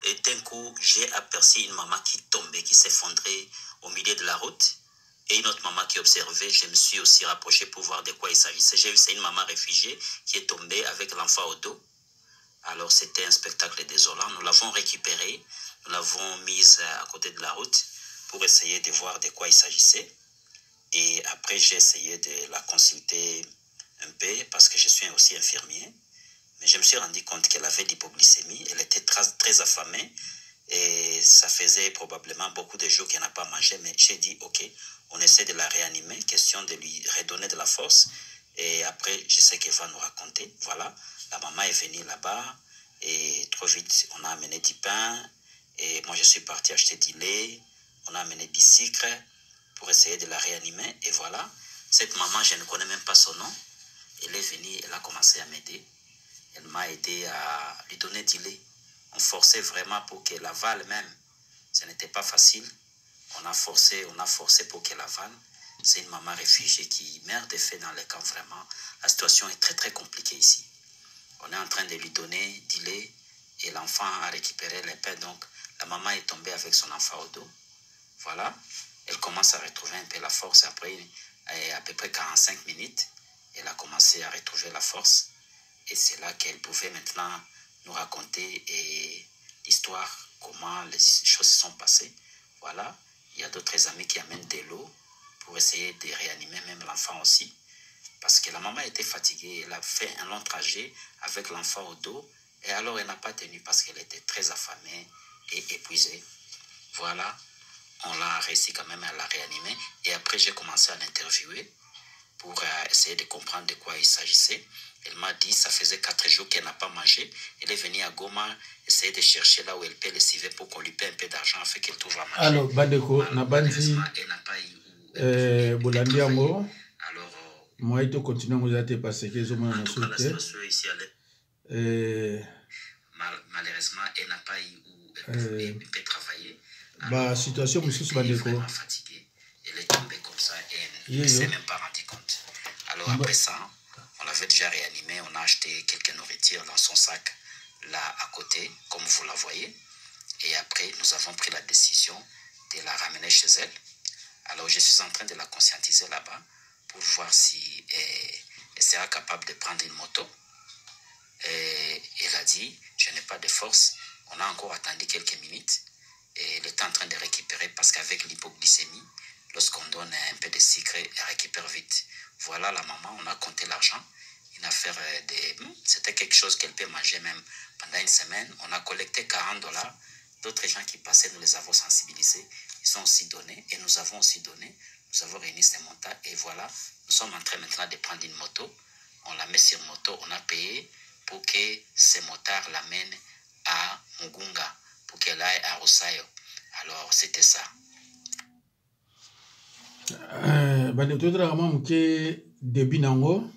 Et d'un coup, j'ai aperçu une maman qui tombait, qui s'effondrait au milieu de la route. Et une autre maman qui observait, je me suis aussi rapproché pour voir de quoi il s'agissait. J'ai vu c'est une maman réfugiée qui est tombée avec l'enfant au dos. Alors c'était un spectacle désolant. Nous l'avons récupérée, nous l'avons mise à côté de la route pour essayer de voir de quoi il s'agissait. Et après, j'ai essayé de la consulter un peu parce que je suis aussi infirmier. Mais je me suis rendu compte qu'elle avait l'hypoglycémie. Elle était très affamée et ça faisait probablement beaucoup de jours qu'elle n'a pas mangé. Mais j'ai dit, OK, on essaie de la réanimer, question de lui redonner de la force. Et après, je sais qu'elle va nous raconter. Voilà, la maman est venue là-bas et trop vite, on a amené du pain. Et moi, je suis parti acheter du lait. On a amené du sucre pour essayer de la réanimer. Et voilà, cette maman, je ne connais même pas son nom. Elle est venue, elle a commencé à m'aider. Elle m'a aidé à lui donner du lait. On forçait vraiment pour qu'elle avale même. Ce n'était pas facile. On a forcé pour qu'elle avale. C'est une maman réfugiée qui meurt de faim dans les camps vraiment. La situation est très compliquée ici. On est en train de lui donner du lait et l'enfant a récupéré les pains. Donc la maman est tombée avec son enfant au dos. Voilà. Elle commence à retrouver un peu la force. Après à peu près 45 minutes, elle a commencé à retrouver la force. Et c'est là qu'elle pouvait maintenant nous raconter l'histoire, comment les choses se sont passées. Voilà, il y a d'autres amis qui amènent de l'eau pour essayer de réanimer même l'enfant aussi. Parce que la maman était fatiguée, elle a fait un long trajet avec l'enfant au dos. Et alors elle n'a pas tenu parce qu'elle était très affamée et épuisée. Voilà, on l'a réussi quand même à la réanimer. Et après j'ai commencé à l'interviewer pour essayer de comprendre de quoi il s'agissait. Elle m'a dit ça faisait 4 jours qu'elle n'a pas mangé. Elle est venue à Goma essayer de chercher là où elle peut le suivre pour qu'on lui paie un peu d'argent afin qu'elle trouve à manger. Alors, Bandeko, Nabanzi, Bolandi Ango, moi, il continue à vous aider parce que je m'en ai souhaité. Malheureusement, elle n'a pas eu où elle peut travailler. La situation, monsieur Bandeko, elle est fatiguée. Elle est tombée comme ça et elle ne s'est même pas rendu compte. Alors après ça, on l'avait déjà réanimé, on a acheté quelques nourritures dans son sac, là à côté, comme vous la voyez. Et après, nous avons pris la décision de la ramener chez elle. Alors je suis en train de la conscientiser là-bas pour voir si elle sera capable de prendre une moto. Et elle a dit, je n'ai pas de force. On a encore attendu quelques minutes. Et elle est en train de récupérer parce qu'avec l'hypoglycémie, lorsqu'on donne un peu de sucre, elle récupère vite. Voilà la maman, on a compté l'argent. Une affaire c'était quelque chose qu'elle peut manger même pendant une semaine. On a collecté $40. D'autres gens qui passaient, nous les avons sensibilisés. Ils ont aussi donné et nous avons aussi donné. Nous avons réuni ces montants et voilà, nous sommes en train maintenant de prendre une moto. On la met sur moto, on a payé pour que ces motards l'amènent à Mugunga, pour qu'elle aille à Rosayo. Alors, c'était ça. Bandeko, tu as vraiment début nango,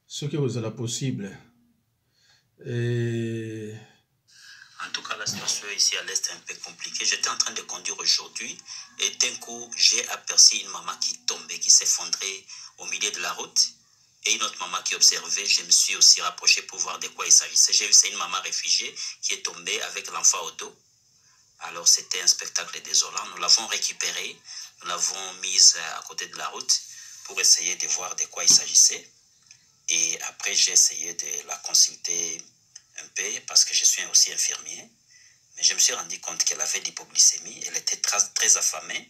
ce que vous avez possible. En tout cas, la situation ici à l'Est est un peu compliquée. J'étais en train de conduire aujourd'hui et d'un coup, j'ai aperçu une maman qui tombait, qui s'effondrait au milieu de la route. Et une autre maman qui observait, je me suis aussi rapproché pour voir de quoi il s'agissait. J'ai vu c'est une maman réfugiée qui est tombée avec l'enfant au dos. Alors c'était un spectacle désolant. Nous l'avons récupérée, nous l'avons mise à côté de la route pour essayer de voir de quoi il s'agissait. Et après, j'ai essayé de la consulter un peu parce que je suis aussi infirmier. Mais je me suis rendu compte qu'elle avait l'hypoglycémie. Elle était très affamée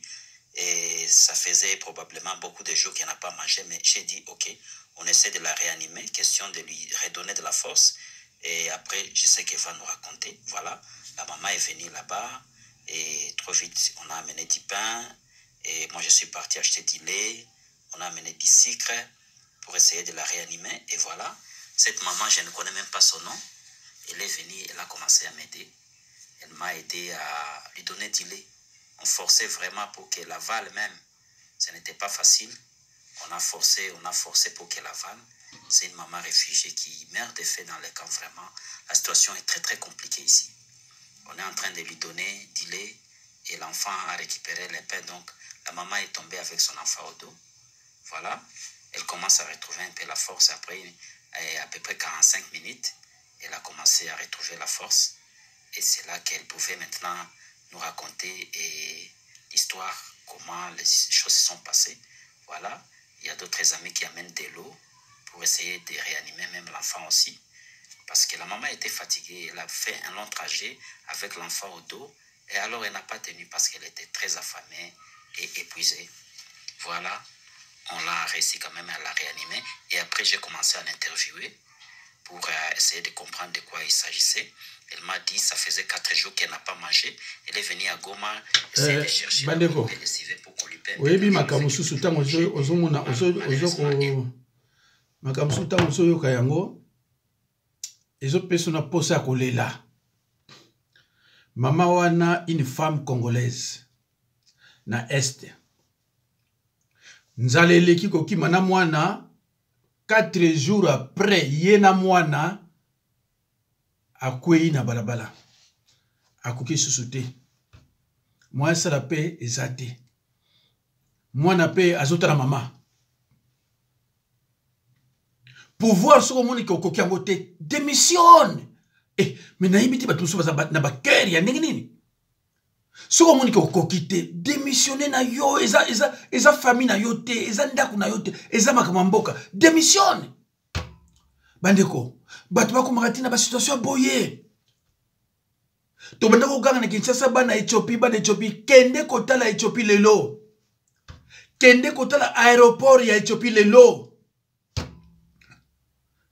et ça faisait probablement beaucoup de jours qu'elle n'a pas mangé. Mais j'ai dit, OK, on essaie de la réanimer, question de lui redonner de la force. Et après, je sais qu'elle va nous raconter. Voilà, la maman est venue là-bas et trop vite, on a amené du pain. Et moi, je suis parti acheter du lait. On a amené du sucre pour essayer de la réanimer. Et voilà, cette maman, je ne connais même pas son nom. Elle est venue, elle a commencé à m'aider. Elle m'a aidé à lui donner du lait. On forçait vraiment pour qu'elle avale même. Ce n'était pas facile. On a forcé pour qu'elle avale. C'est une maman réfugiée qui meurt de faim dans les camps vraiment. La situation est très compliquée ici. On est en train de lui donner du lait et l'enfant a récupéré les pains. Donc la maman est tombée avec son enfant au dos. Voilà, elle commence à retrouver un peu la force. Après à peu près 45 minutes, elle a commencé à retrouver la force. Et c'est là qu'elle pouvait maintenant nous raconter l'histoire, comment les choses se sont passées. Voilà, il y a d'autres amis qui amènent de l'eau pour essayer de réanimer même l'enfant aussi. Parce que la maman était fatiguée, elle a fait un long trajet avec l'enfant au dos. Et alors elle n'a pas tenu parce qu'elle était très affamée et épuisée. Voilà, on l'a réussi quand même à la réanimer. Et après j'ai commencé à l'interviewer pour essayer de comprendre de quoi il s'agissait. Elle m'a dit ça faisait 4 jours qu'elle n'a pas mangé. Elle est venue à Goma essayer de chercher Bandeko. pour qu'on lui paie. Oui, makamusu sutango ozomona makamusu tango ozoyoka yango ezopesa na posa ya kolela. Mama wana une femme congolaise na este. Nzale eleki kokima na mwana 4 jours après ye na mwana akwei na balabala. Akoki susu te. Mwana sala pe eza te. Mwana pe azotala mama. Pouvoir soko moni kokoki yango te démissionne. Mais nayebi te bato mosusu baza na bakere ya ndenge nini. Soko moni kokoki te démissionner na yo eza famille na yo te, eza ndako na yo te, eza makambo mboka. Démissionne. Bandeko, bato bakomaka tina ba situation boye. To banda ko ganga na Kinshasa bana Ethiopie kende kotala Ethiopie lelo. Kende kotala aéroport ya Ethiopie lelo.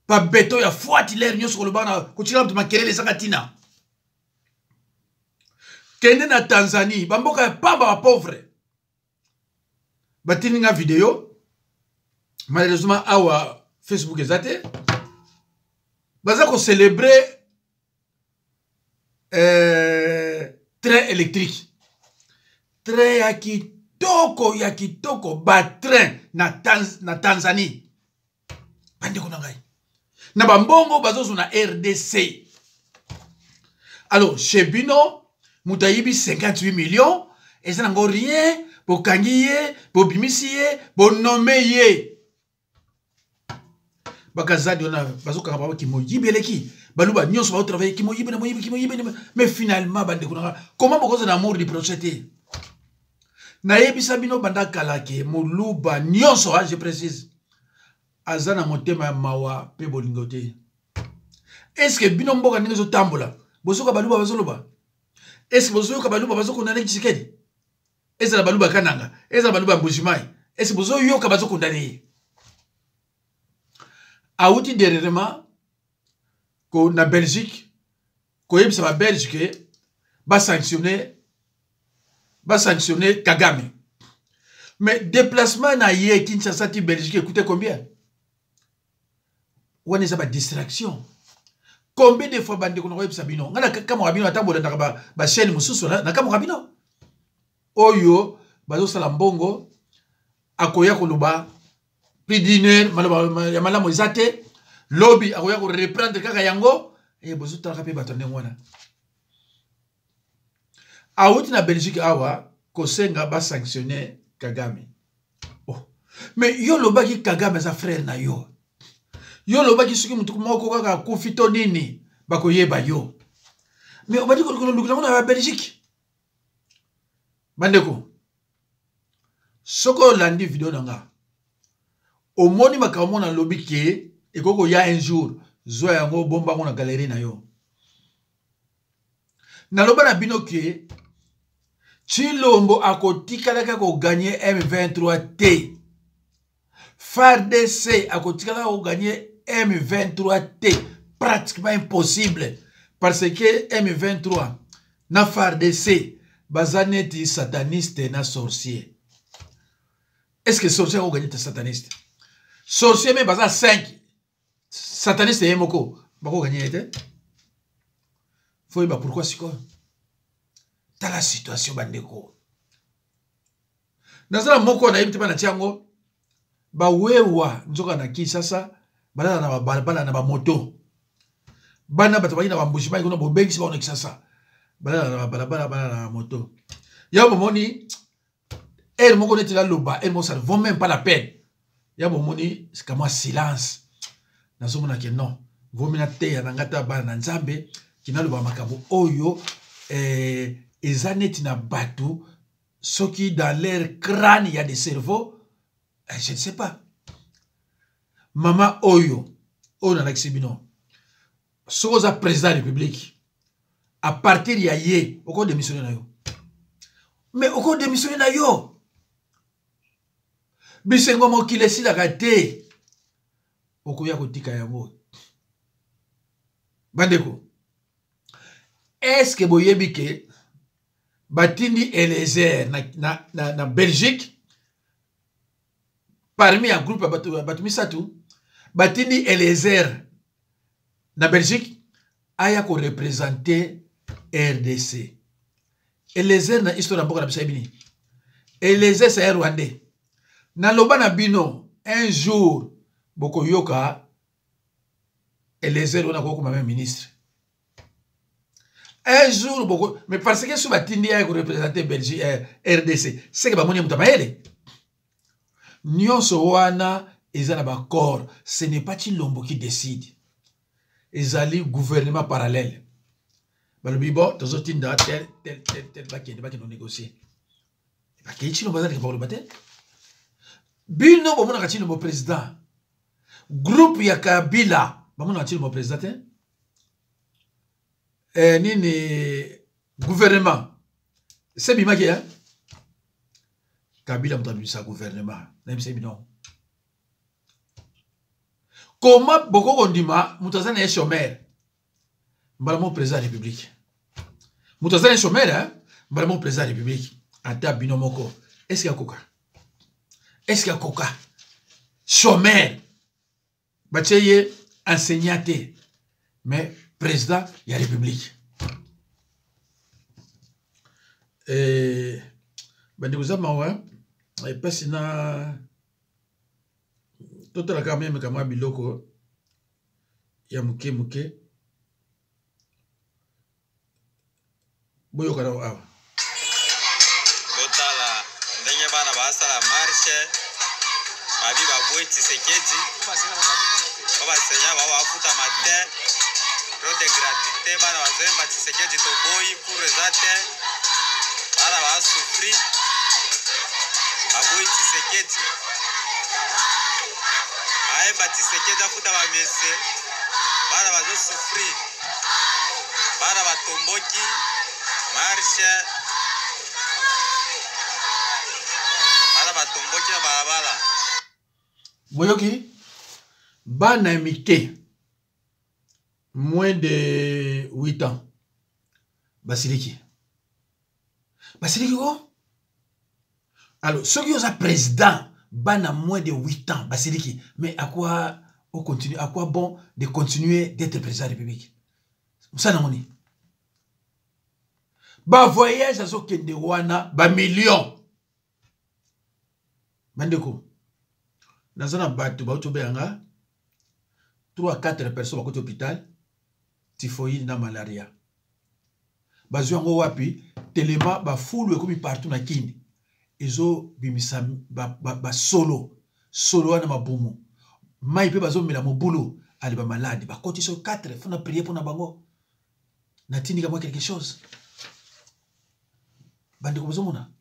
Pa beto ya fuati l'air nyoso kolobana kochila mtu makelele saka tina. Kende na Tanzanie bamboka ya pamba ba pauvre. Batini nga video. Malheureusement awa Facebook ezate. Baza ko célébrer train électrique. Train ya kitoko ba train na Tanzanie. Bande ko nangai. Na bambongo bazozo na RDC. Alors chez Bino mutayibi 58 millions et ça n'engo rien pour kangiye, pour bimisiye, pour nommer. Bakazadi on a bazoka baba ki moyibi eleki. Baluba nyonso ba travailler ki moyibi na moyibi mais finalement bande ko nanga comment bokoza na amour du projet. Na yebisa bino banda kalake moluba nyonso je précise. Azana motema mawa pe bolingote. Est-ce que bino mboka ningezo tambola? Bosoka baluba bazoloba. Est-ce que bosoka baluba bazoko ndane Tshisekedi? Est-ce que la baluba kananga? Est-ce que la baluba Mbujimayi? Est-ce que bozo yoka bazoko ndane? Aouti dernièrement ko na Belgique ko yebisa ba Belgique ba sanctionner Kagame. Mais déplacement na ye Kinshasa ti Belgique coûtait combien? On est à distraction. Combien de fois bande qu'on a sabino? Ngana kama rabino atambola na ba chaîne mususu na kama rabino. Oyo bazo sala mbongo akoya koluba plus d'une ya malamu ezate lobby akoya ko reprendre kaka yango bozo tala pe batonde ngwana. Awuti na Belgique awa kosenga ba sanctionner Kagame. Oh. Mais yo lobaki Kagame za frère na yo. Yo lobaki suki mutu moko kaka kufito nini bakoyeba yo. Mais obadi ko lukula na Belgique. Bandeko. Soko landi video nanga. Omoni makambo na lobi ke ekoko ya un jour zo yango bomba ko na galerie na yo. Na loba na bino ke Chilombo akotikalaka ko gagner M23 T. FARDC akotikalaka ko gagner M23 T. Pratiquement impossible. Parce que M23 na FARDC bazaneti sataniste na sorcier. Est-ce que sorcier a gagné ta sataniste? Sorcier mais baza 5. Sataniste yemoko bako gagner te. Faut ba pourquoi siko? Dans la situation bandeko. Nazala moko na yibite bana tiango ba wewa nzoka na Kinshasa bana na balabala na ba moto. Bana bato baki na ba Mbujimayi kuna bobengi ba na Kinshasa. Bana na balabala bana na moto. Ya bomoni elle moko neti la loba, elle mo ça ne vaut même pas la peine. Ya bomoni c'est comme un silence. Nazomona que non. Vomina te ya ngata bana nzambe kinaloba makambo oyo eza neti na bato soki dans leur crâne il y a des cerveaux, je ne sais pas. Mama oyo nalakisi bino soki oza président de la République à partir ya ye oko démissionné na yo, mais oko démissionné na yo bisengo mokili esilaka te okoya kotika yango. Bandeko, est-ce que boyebi ke batindi Eliezer na Belgique parmi un groupe batu misatu batindi Eliezer na Belgique aya ko représenter RDC. Eliezer na histoire na mboka na biso bini. Eliezer c'est un Rwandais. Na loba na bino un jour boko yoka Eliezer on a comme même ministre. Un jour boko mais parce que sous batindi aya ko représenter Belgique RDC, c'est que ba moni mutamayele. Nyonso wana ezana ba corps, ce n'est pas Tshilombo qui décide. Ezali gouvernement parallèle. Balobi bon, tozotinda tel baki no négocier. Baki Tshilombo bazali ko batel. Bino bomona ka Tshilombo président. Groupe ya Kabila, bomona Tshilombo président. Nini gouvernement. C'est bimaki hein? Kabila mutabi sa gouvernement. Même c'est bino. Comment beaucoup ondima mutazana est chômeur. Mbala président de la République. Mutazana est chômeur hein? Mbala président de la République. Ata bino moko. Est-ce qu'il y a coca? Est-ce qu'il y a coca? Chômeur. Bacheye enseignante. Mais président de la République. Bandikuza mawa. Et pas sina tota la kameme kama biloko ya muke boyo kana awa botala ndenge bana basala marche babi babwe Tshisekedi baba senya baba afuta matin pro de gratuité bana bazemba Tshisekedi to boyi pour rezate bana ba souffrir babwe Tshisekedi aemba Tshisekedi afuta ba messe bana bazo souffrir bana batomboki marche bana batomboki na balabala boyoki bana mike moins de 8 ans basiliki ko alors ceux qui ont président bana moins de 8 ans basiliki, mais à quoi on continue, à quoi bon de continuer d'être président de la République? Ça n'a moni ba voyage à Kende wana ba millions bandeko nazana batu ba utobeyanga 3 à 4 personnes à côté hôpital typhoïde na malaria bazwango wapi telema ba fulu ekomi partout na kini ezo bimisa ba solo wana mabumu mai pe bazo mela mobulu ali ba malade ba koti so 4 fona prier pour na bango na tindika moi quelque chose bandeko bozomona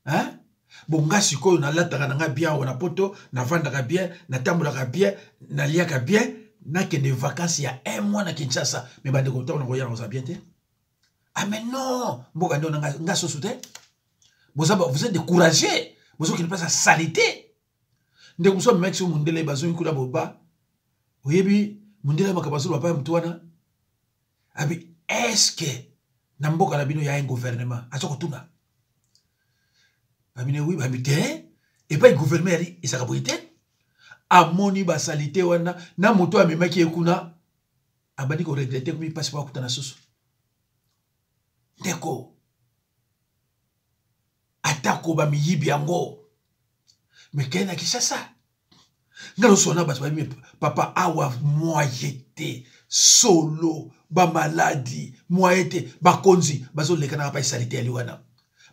hein bonga sikoyo na lataka na nga bien wana poto na vandaka bien na tambolaka bien na liaka bien na kende vacances ya 1 mois na Kinshasa mais bandeko to na koya na bien te. Ah mais non mboka ndo nga soso te. Vous êtes découragé, vous êtes pas à salité. Ndeko muso mexo mundele bazo nkula boba oyebi mundele makabazo papa mtwana abi est-ce que na mboka na bino ya un gouvernement azoko tuna babine oui babite et pas gouvernement ali isaka boite amoni ba salité wana na moto amemaki ekuna abandi ko regretter komi passe pas kutana susu ndeko atako ba miyibi yango mekena kisasa ngalo sona ba papa awa moyete solo ba maladi moyete ba konzi bazo lekana pa salité ali wana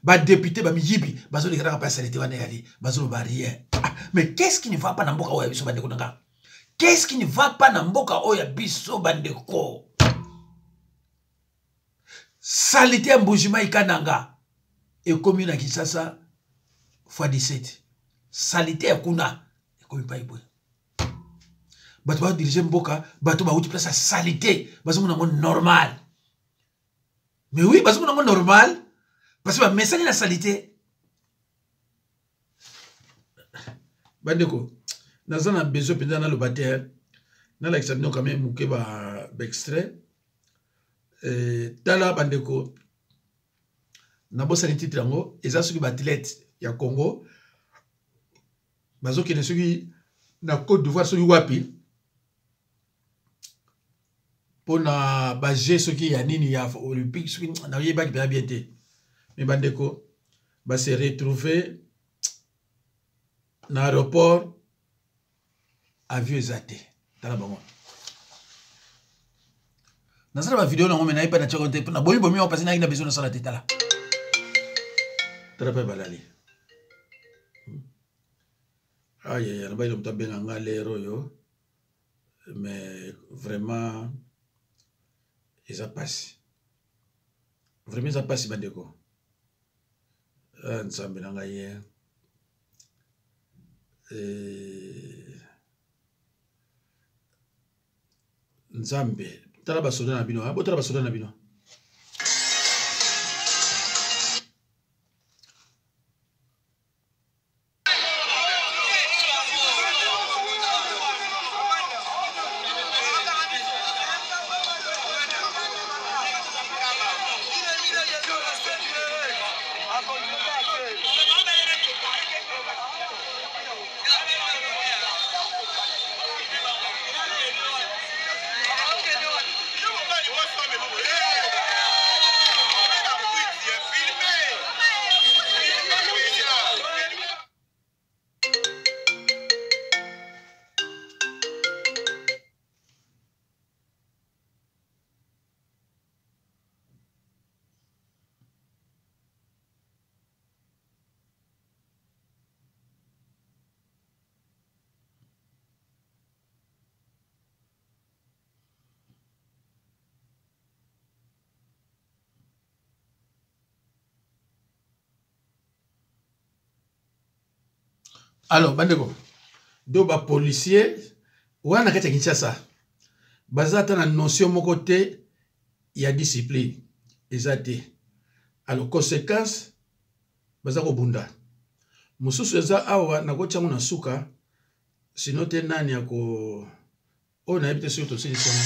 ba député ba miyibi bazo lekana pa salité wana ali bazo ba rien. Mais qu'est-ce qui ne va pas na mboka oya biso bandeko nanga? Qu'est-ce qui ne va pas na mboka oya biso bandeko? Salité à Mbujima Ikananga. Et commune à Kisasa, fois 17. Salité à Kuna. Et comme il pas y bato ba diriger mboka bato ba outi place à salité bazo mon normal mais oui bazo mon normal parce que ba message la salité bandeko nazana besoin pendant na le bataire na la examiner quand même muke ba extrait tala bandeko na bossa ni titre ngo eza soki ba athlète ya Congo bazo kene soki na Côte d'Ivoire soki wapi pour na baje soki ya nini ya olympique soki na yeba ki bien té mais bandeko ba se retrouver na aéroport avion zaté tala bango na sala ba vidéo na ngome na ipa na tchokonte na boyi bomi on passer na ina besoin na sala tala tala pa balali aïe aïe na ba ile mtabenga ngalero yo mais vraiment ça passe. Vraiment, ça passe, bandeko. Nzambe na ngaye. Nzambe. Tala basoda na bino. Abo tala basoda na bino. Alors, bandeko, do ba policier, wana kati ya Kinshasa, bazata na notion moko te ya discipline, ezate. Alors, conséquence, bazako bunda. Mususu eza awa na kocha na suka, sinote nani yako, o na ebite suyo to sili sona.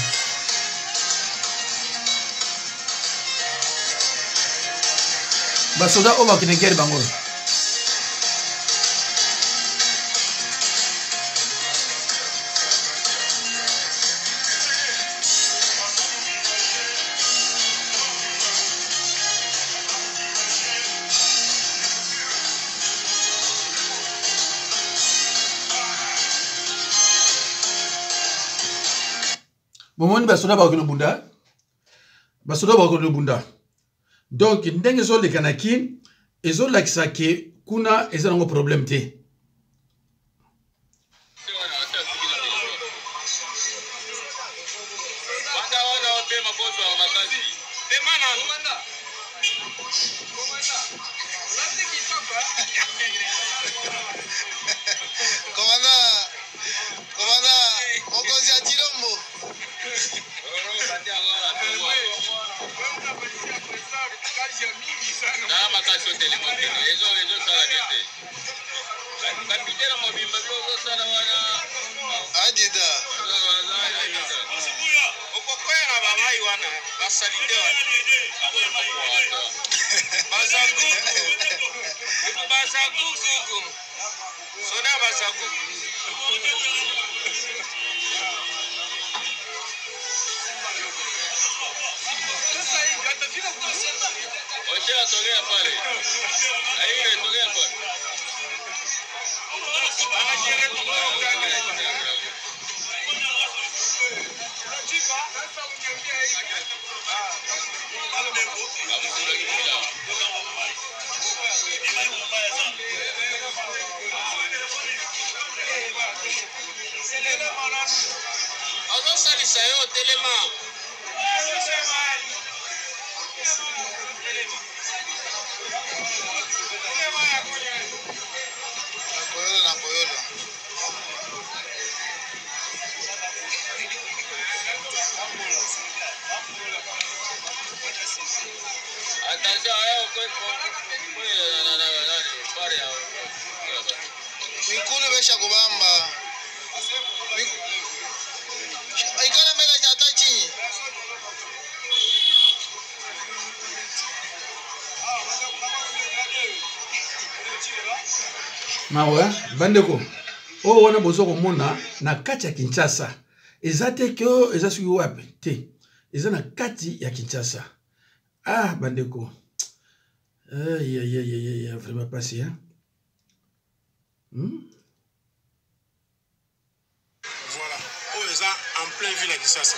Basoda oba kinegeri bangoro. Momoni basoda ba kono bunda. Basoda ba kono bunda. Donc ndenge zo le kanaki ezo lakisa ke kuna eza ngo problème te. Mikulu besha kubamba. Ikala mela jata chini. Mawe, bandeko. Oh, wana bozo komona na kati ya Kinshasa. Eza te ke eza suki wapi te. Eza na kati ya Kinshasa. Ah, bandeko. Aïe, vraiment passé, hein. Voilà. Oh, eza en plein ville à Kinshasa.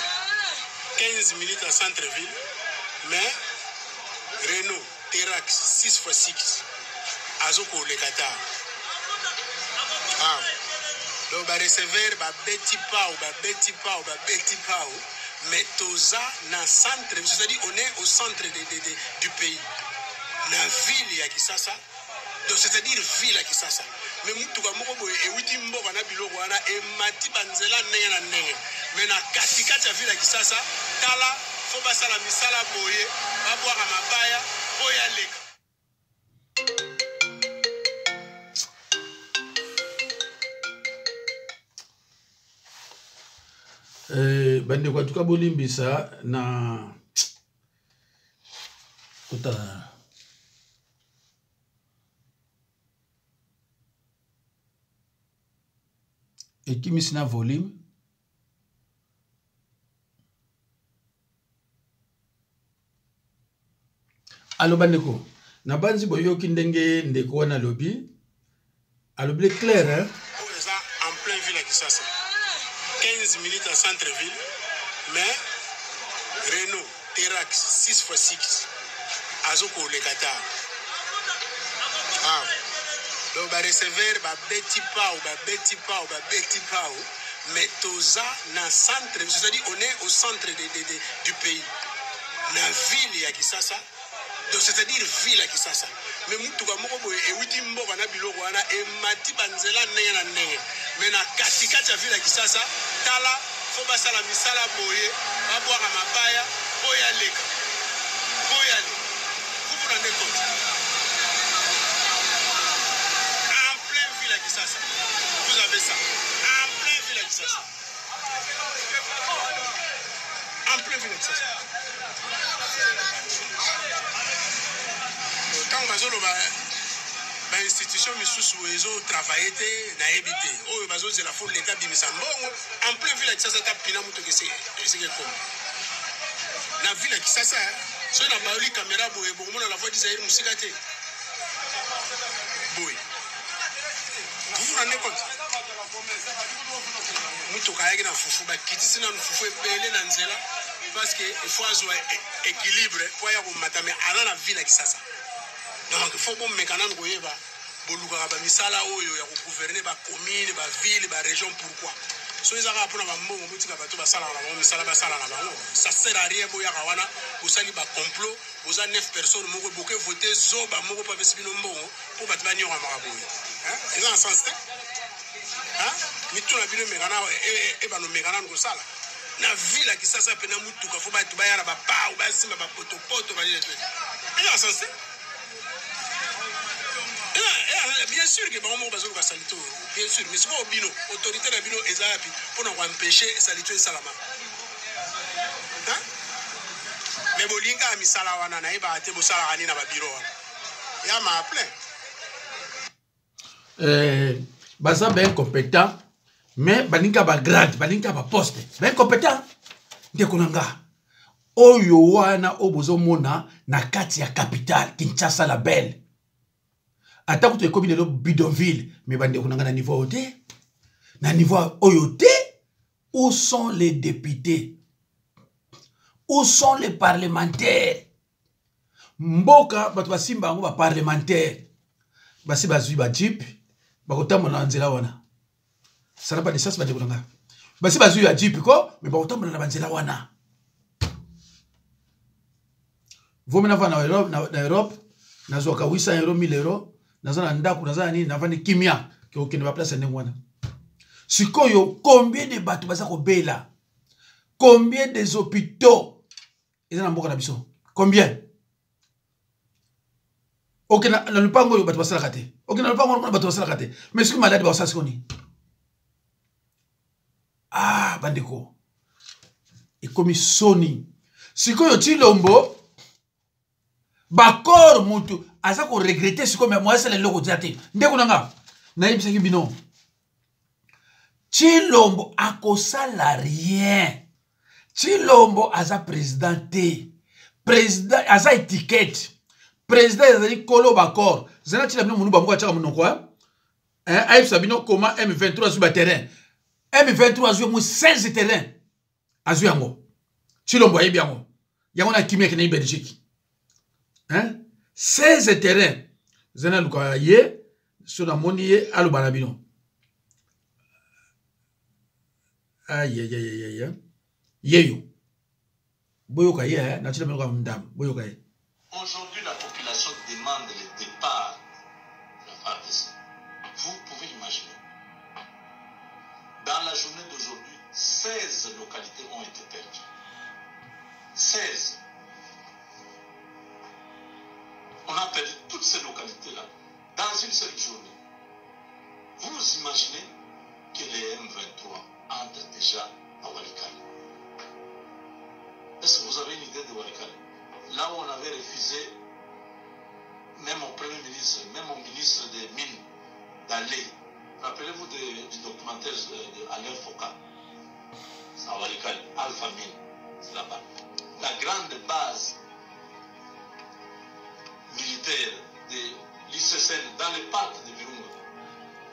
15 minutes à centre-ville. Mais Renault, Terax, 6x6. Azoko le Qatar. Ah. Donc, bah, recevoir, bah, beti pao. Mais toza na centre, c'est-à-dire on est au centre du pays. Na ville ya Kisasa. Donc c'est-à-dire ville ya Kisasa. Mais mutuka moko boye ewiti mboka na biloko wana e mati banzela ndenge na ndenge. Mais na katikati ya ville ya Kisasa, tala fo basala misala boye, babwaka mabaya, boya leka. Bande kwa tuka bolimbisa na kuta ekimisi na volume alo bandeko na banzi boyoki ndenge ndeko wana lobi alobi clair hein En plein ville à Kisasa. 15 minutes à centre-ville, mais Renault, Terax, 6x6, Azoko le Qatar. Ah. Donc, bah, recevoir, bah, beti pao, mais toza na centre, c'est-à-dire on est au centre du pays. Na ville ya Kisasa, donc c'est-à-dire ville ya Kisasa. Mais mutuka moko boye ewiti mboka na biloko wana e mati banzela ndenge na ndenge. Mais na katikati ya ville ya Kisasa, tala fo basala misala boye, babwaka mabaya, boya leka. Boya leka. Vous vous rendez compte? En plein ville ya Kisasa. Vous avez ça. En plein ville ya Kisasa. En plein ville ya Kisasa. Quand on a une institution qui travaille na ebité oyo bazozela fo l'état bimisa mbongo en plein ville ya Kisasa ta pina muto kese comme na ville ya Kisasa so na baoli caméra boye bomona la voix d'Isaïr musika te boye vous vous rendez compte muto kayaki na fufu ba kitisi na fufu ebele na nzela parce que il faut avoir équilibre pour ya ko matame ana na ville ya Kisasa. Donc il faut bon mécanisme koyeba boluka ba misala oyo ya ko gouverner ba commune ba ville ba région pourquoi so ezaka pona ba mbongo botika bato basala na ba misala basala na bango ça sert à rien boya kawana osali ba complot oza 9 personnes moko boke voter zoba moko pa besi bino mbongo pour bato ba nyora makaboye hein c'est en sens hein mituna bino mekana e ba no mekana ngo sala na ville ya Kisasa pena mutuka fo bato ba yara ba pa ou ba simba ba poto ba ile tout et en sens bien sûr que bon bazo ka salito bien sûr mais c'est pas bino autorité na bino ezapi pour nous empêcher salito salama hein mais bolinga misala wana na iba ate bosala ani na ba biro wana ya ma plein baza ben compétent mais balinga ba grade balinga ba poste ben compétent ndeko nanga oyo wana obozo mona na kati ya capitale Kinshasa la belle. Attends que tu es le bidonville, mais bande on a un niveau oté. Na niveau oyoté, où sont les députés? Où sont les parlementaires? Mboka batwa simba ngo ba parlementaire. Basi bazui ba jeep, bakota mona nzela wana. Ça n'a pas de sens bande konanga. Basi bazui ba jeep ko, mais bakota mona na nzela wana. Vomi na va na Europe, na zoka 800 euros, 1000 euros, na zana ndaku, na zana nini, na vani kimia, ki okene ba place ndengwana. Sikoyo, combien de bateaux baza ko bela? Combien des hôpitaux? Ils en ont beaucoup d'habitants. Combien? Ok, na lupango yo bateau basala kate. Ok, na lupango yo bateau basala kate. Mais ce que malade ba sasi koni. Ah, bandeko. Et comme Sony. Sikoyo Chilombo, bakor mutu, asa ko regretter sikoyo mais moi c'est le logo diate. Ndeko nanga. Na yebisa bino. Chilombo akosala rien. Chilombo aza présidenté. Président aza étiquette. Président ezali kolo bakor. Zana chila bino munu bamuka chaka munoko hein. Aïe sabino comment M23 sur le terrain. M23 sur 16 terrains. Azu yango. Chilombo ayebi yango. Yango na kimia kena Belgique. Hein? 16 terrains. Zana luka ye sur la monier alobana bino. Aïe aïe aïe aïe. Yeyo. Boyoka ye, na chila bino ka mdam. Boyoka ye. Aujourd'hui, la population demande le départ de la FARDC. Vous pouvez imaginer. Dans la journée d'aujourd'hui, 16 localités ont été perdues. 16. On a perdu toutes ces localités-là dans une seule journée. Vous imaginez que les M23 entrent déjà à Walikale. Est-ce que vous avez une idée de Walikale? Là où on avait refusé, même au Premier ministre, même au ministre des Mines, d'aller. Rappelez-vous du documentaire d'Alain Foucault. C'est à Walikale, Alpha Mine, c'est là-bas. La grande base militaire de l'ICCN dans le parc de Virunga.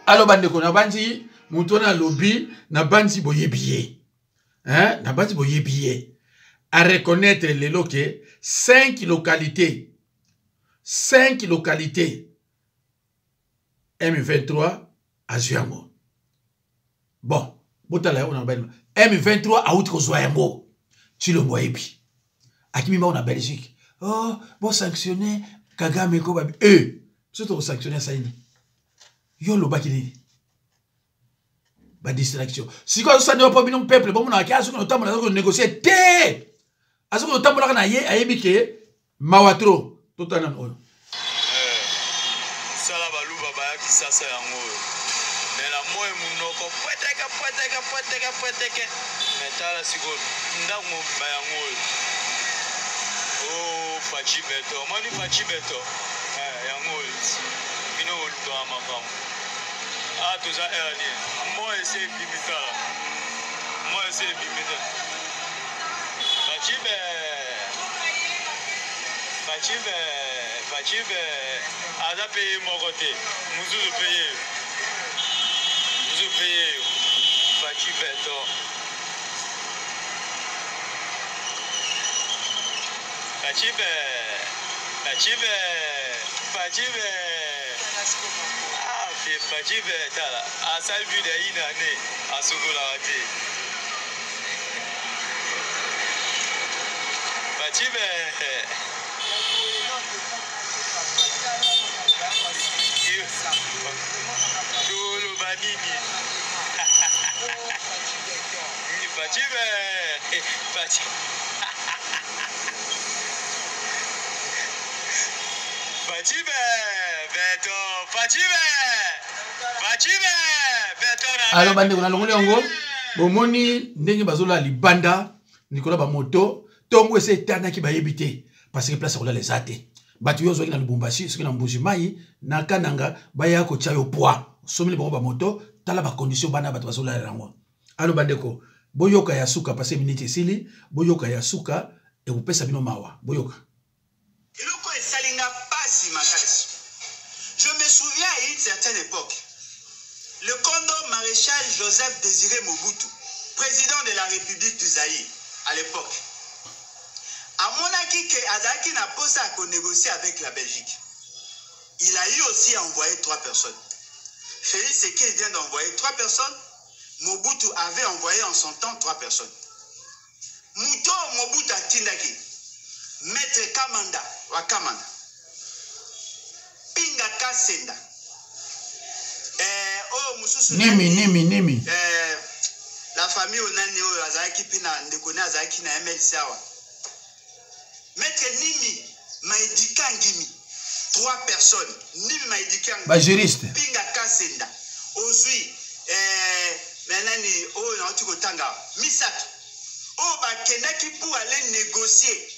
Alors, bandeko, na bandi, moutona lobby, na bandi boyebiye. Hein? Na bandi boyebiye. À reconnaître les locaux, 5 localités, M23 à Zuyango. Bon, botala on a M23 à outre Zuyango. Chilombo ebi. Akimima on a Belgique. Oh, bon sanctionner Kagame ko babi. Surtout sanctionner ça ini. Yo lo bakini. Ba distraction. Si quoi ça ne va pas bien peuple, bon on a qu'à ce qu'on t'a négocier té. Azo ko tambola na ye ayebi ke mawatro totana oyo sala baluba ba ki sasa yango mais la moyo munoko pweteke metala siko ndango ba yango oh fachi beto mani fachi beto yango bino oluka makam ah toza erani moyo ese bimita Fachibe, Ada paye mon côté, Mouzou paye, Fachibe, Fachibe, tala, a salvu de une année à Sokolawate. Fachibe. Dolo banini. Fachibe. Alors bande kuna longoli yango bomoni ndenge bazola libanda nikola ba moto tongo ese tana ki bayebite parce que place ola les ate batu yo zoki na Lubumbashi soki na Mbujimayi na Kananga baya ko chayo poa somile bango ba moto tala ba condition bana batu bazola yango. Alors bandeko boyoka ya suka passer minute sili boyoka ya suka e kupesa bino mawa boyoka. Je me souviens à une certaine époque, le Condor maréchal Joseph Désiré Mobutu, président de la République du Zaïre à l'époque, à Monaki que Adaki n'a pas ça à négocier avec la Belgique. Il a eu aussi envoyé 3 personnes. Félix Sekei vient d'envoyer 3 personnes. Mobutu avait envoyé en son temps 3 personnes. Muto Mobutu a Tindaki. Maître Kamanda wa Kamanda Pinga Kasenda oh mususu Nimi la famille onani o azaki pina ndekone azaki na MLC awa Maître Nimi Maïdika Ngimi 3 personnes Nimi Maïdika Ngimi ba juriste Pinga Kasenda ozui menani o na otiko tanga misato o ba kenaki pour aller négocier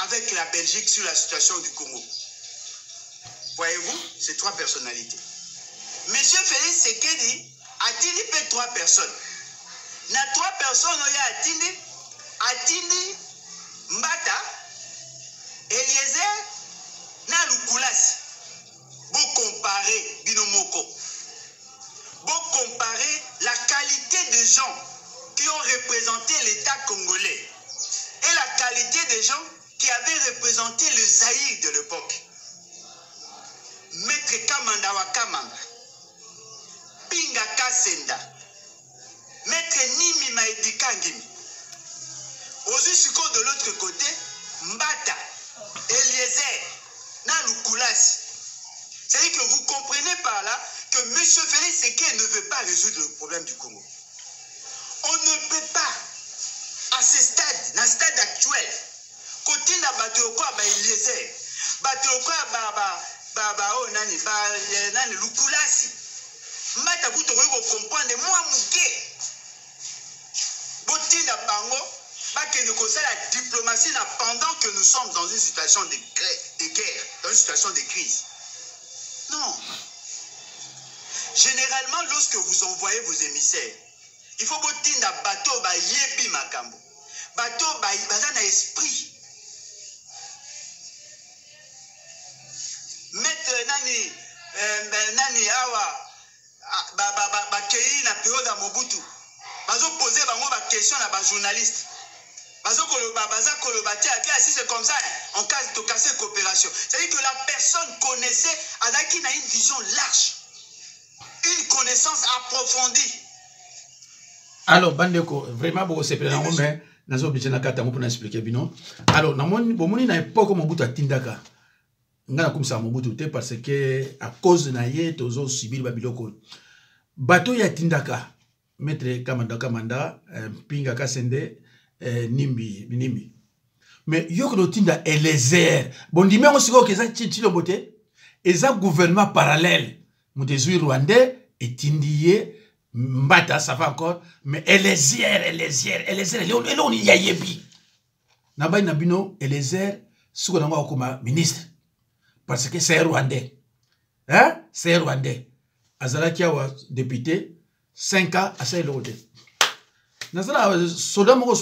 avec la Belgique sur la situation du Congo. Voyez-vous, ces 3 personnalités. Monsieur Félix Sekedi a-t-il fait 3 personnes. Na 3 personnes, il y a Atindi, Mbata, Eliezer, na Lukulasi. Vous comparez Binomoko. Vous comparez la qualité des gens qui ont représenté l'État congolais et la qualité des gens qui avaient représenté le Zaïre de l'époque. Maître Kamanda wa Kamanda, Pinga Kasenda, Maître Nimi Maïdika Ngimi. Aussi de l'autre côté, Mbata, Eliezer, Nalukulas. C'est-à-dire que vous comprenez par là que M. Félix Sekedi ne veut pas résoudre le problème du Congo. On ne peut pas, à ce stade, dans le stade actuel, côté na Batoko ba Eliezer, Batoko nani Lukulasi. Mbata kuto ko comprendre moi muke. Botinda bango ba que nous conseille la diplomatie pendant que nous sommes dans une situation de guerre, dans une situation de crise. Non. Généralement, lorsque vous envoyez vos émissaires, il faut botinda bateau ba yebi makambo. Bateau ba na esprit. Mettre nani awa ba kei na période à Mobutu. Bazo poser bango ba question na ba journaliste. Bazo koloba baza koloba si c'est comme ça en cas de casser coopération. C'est-à-dire que la personne connaissait avec une vision large. Une connaissance approfondie. Alors bandeko vraiment beaucoup c'est plein mais nazo bijana kata mo pour expliquer bino. Alors na bomoni na époque Mobutu atindaka. Ngana kumsa Mobutu te parce que à cause na ye tozo subir babiloko. Bato ya tindaka Maître Kamanda Pinga Kasende Nimi. Mais yo ko tinda Eliezer. Bon dime on siko keza tilo bote. Eza gouvernement parallèle. Mudezui rwandais et tindiye Mbata ça va encore mais Eliezer on y a yebi. Na bay na bino Eliezer suko na ngwa ministre. Parce que c'est rwandais. Hein? C'est rwandais. Azalaki awa député 5 ans à ça l'autre. Nazala soda moko